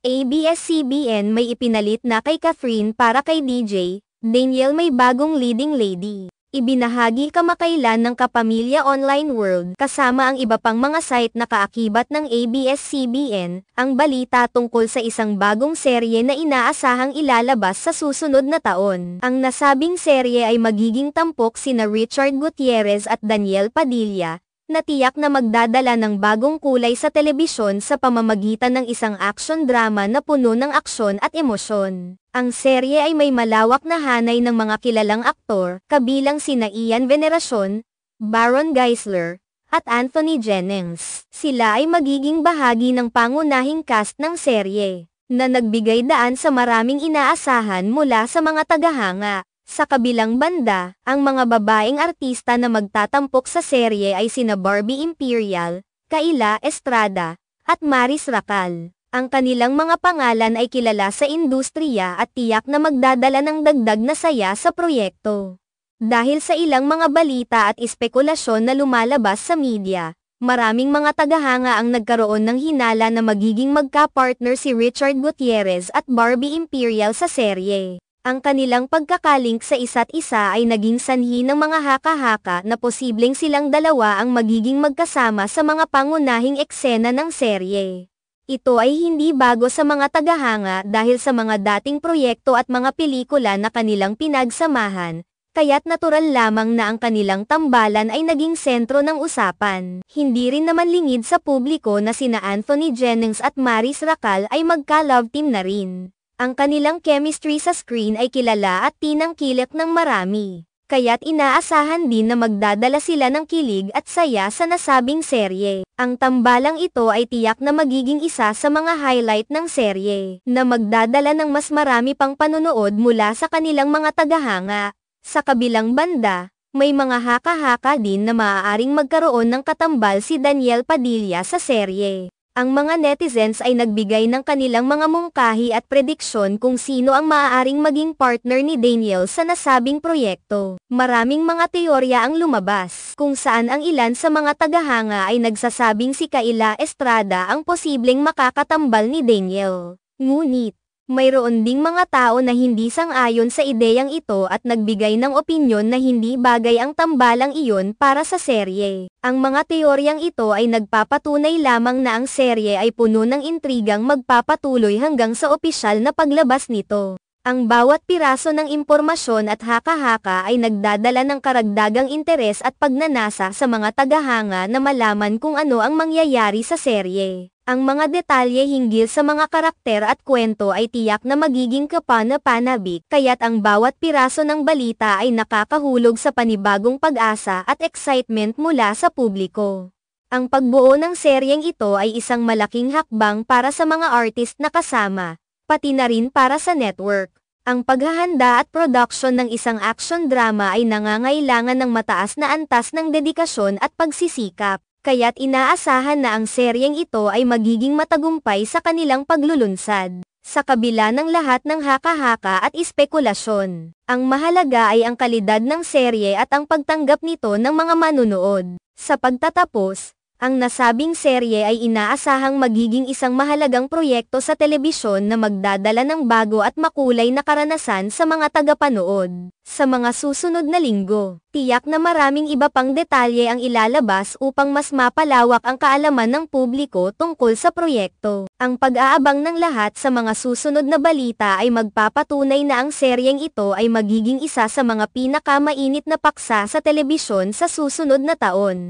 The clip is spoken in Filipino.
ABS-CBN may ipinalit na kay Catherine para kay DJ Daniel may bagong leading lady. Ibinahagi kamakailan ng Kapamilya Online World kasama ang iba pang mga site na kaakibat ng ABS-CBN, ang balita tungkol sa isang bagong serye na inaasahang ilalabas sa susunod na taon. Ang nasabing serye ay magiging tampok sina Richard Gutierrez at Daniel Padilla, na tiyak na magdadala ng bagong kulay sa telebisyon sa pamamagitan ng isang action drama na puno ng aksyon at emosyon. Ang serye ay may malawak na hanay ng mga kilalang aktor, kabilang sina Ian Veneracion, Baron Geisler, at Anthony Jennings. Sila ay magiging bahagi ng pangunahing cast ng serye, na nagbigay daan sa maraming inaasahan mula sa mga tagahanga. Sa kabilang banda, ang mga babaeng artista na magtatampok sa serye ay sina Barbie Imperial, Kayla Estrada, at Maris Racal. Ang kanilang mga pangalan ay kilala sa industriya at tiyak na magdadala ng dagdag na saya sa proyekto. Dahil sa ilang mga balita at espekulasyon na lumalabas sa media, maraming mga tagahanga ang nagkaroon ng hinala na magiging magka-partner si Richard Gutierrez at Barbie Imperial sa serye. Ang kanilang pagkakalink sa isa't isa ay naging sanhi ng mga haka-haka na posibleng silang dalawa ang magiging magkasama sa mga pangunahing eksena ng serye. Ito ay hindi bago sa mga tagahanga dahil sa mga dating proyekto at mga pelikula na kanilang pinagsamahan, kaya't natural lamang na ang kanilang tambalan ay naging sentro ng usapan. Hindi rin naman lingid sa publiko na sina Anthony Jennings at Maris Racal ay magka-love team na rin. Ang kanilang chemistry sa screen ay kilala at tinangkilik ng marami, kaya't inaasahan din na magdadala sila ng kilig at saya sa nasabing serye. Ang tambalang ito ay tiyak na magiging isa sa mga highlight ng serye, na magdadala ng mas marami pang panonood mula sa kanilang mga tagahanga. Sa kabilang banda, may mga haka-haka din na maaaring magkaroon ng katambal si Daniel Padilla sa serye. Ang mga netizens ay nagbigay ng kanilang mga mungkahi at prediksyon kung sino ang maaaring maging partner ni Daniel sa nasabing proyekto. Maraming mga teorya ang lumabas, kung saan ang ilan sa mga tagahanga ay nagsasabing si Kayla Estrada ang posibleng makakatambal ni Daniel. Ngunit, mayroon ding mga tao na hindi sang-ayon sa ideyang ito at nagbigay ng opinyon na hindi bagay ang tambalang iyon para sa serye. Ang mga teoryang ito ay nagpapatunay lamang na ang serye ay puno ng intrigang magpapatuloy hanggang sa opisyal na paglabas nito. Ang bawat piraso ng impormasyon at haka-haka ay nagdadala ng karagdagang interes at pagnanasa sa mga tagahanga na malaman kung ano ang mangyayari sa serye. Ang mga detalye hinggil sa mga karakter at kwento ay tiyak na magiging kapana-panabik, kaya't ang bawat piraso ng balita ay nakakahulog sa panibagong pag-asa at excitement mula sa publiko. Ang pagbuo ng seryeng ito ay isang malaking hakbang para sa mga artist na kasama, pati na rin para sa network. Ang paghahanda at production ng isang action drama ay nangangailangan ng mataas na antas ng dedikasyon at pagsisikap. Kaya't inaasahan na ang seryeng ito ay magiging matagumpay sa kanilang paglulunsad. Sa kabila ng lahat ng haka-haka at espekulasyon, ang mahalaga ay ang kalidad ng serye at ang pagtanggap nito ng mga manunood. Sa pagtatapos, ang nasabing serye ay inaasahang magiging isang mahalagang proyekto sa telebisyon na magdadala ng bago at makulay na karanasan sa mga tagapanood. Sa mga susunod na linggo, tiyak na maraming iba pang detalye ang ilalabas upang mas mapalawak ang kaalaman ng publiko tungkol sa proyekto. Ang pag-aabang ng lahat sa mga susunod na balita ay magpapatunay na ang seryeng ito ay magiging isa sa mga pinakamainit na paksa sa telebisyon sa susunod na taon.